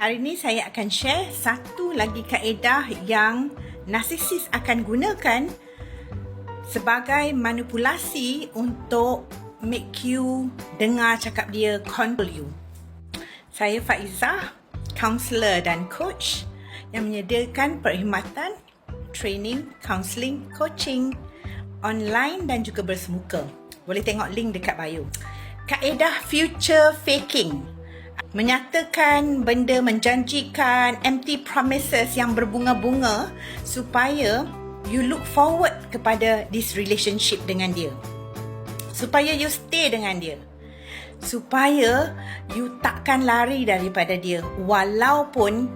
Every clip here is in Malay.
Hari ini saya akan share satu lagi kaedah yang narsisis akan gunakan sebagai manipulasi untuk make you dengar cakap dia, control you. Saya Faizah, counselor dan coach yang menyediakan perkhidmatan, training, counselling, coaching online dan juga bersemuka. Boleh tengok link dekat bio. Kaedah future faking, menyatakan benda menjanjikan, empty promises yang berbunga-bunga supaya you look forward kepada this relationship dengan dia, supaya you stay dengan dia, supaya you takkan lari daripada dia walaupun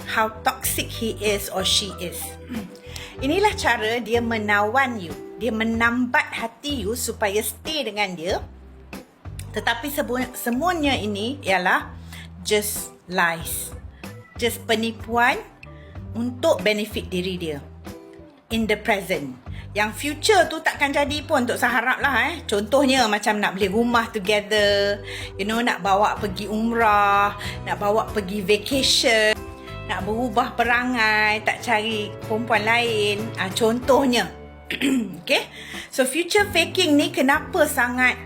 how toxic he is or she is. Inilah cara dia menawan you, dia menambat hati you supaya stay dengan dia. Tetapi semuanya ini ialah just lies, just penipuan untuk benefit diri dia in the present. Yang future tu takkan jadi pun, Tok Sah harap lah. Contohnya macam nak beli rumah together, nak bawa pergi umrah, nak bawa pergi vacation, nak berubah perangai, tak cari perempuan lain. Contohnya. Okay? So future faking ni kenapa sangat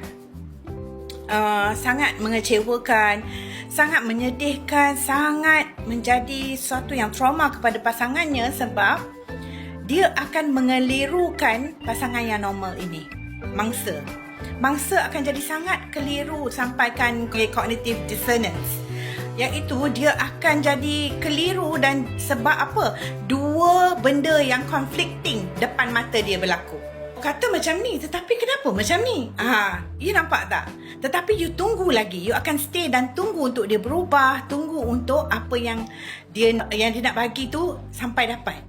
mengecewakan, sangat menyedihkan, sangat menjadi sesuatu yang trauma kepada pasangannya, sebab dia akan mengelirukan pasangan yang normal ini. Mangsa akan jadi sangat keliru, sampaikan cognitive dissonance, iaitu dia akan jadi keliru dan sebab apa? Dua benda yang conflicting depan mata dia berlaku. Kata macam ni, tetapi kenapa macam ni? You nampak tak? Tetapi you tunggu lagi. You akan stay dan tunggu untuk dia berubah, tunggu untuk apa yang dia nak bagi tu sampai dapat.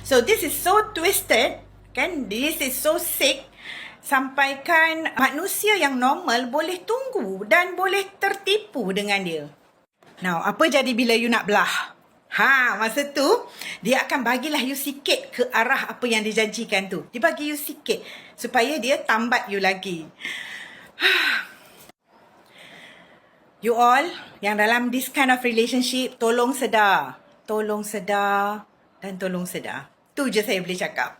So this is so twisted, kan? This is so sick. Sampaikan manusia yang normal boleh tunggu dan boleh tertipu dengan dia. Now, apa jadi bila you nak belah? Masa tu dia akan bagilah you sikit ke arah apa yang dijanjikan tu. Dia bagi you sikit supaya dia tambat you lagi. You all yang dalam this kind of relationship, tolong sedar dan tolong sedar. Tu je saya boleh cakap.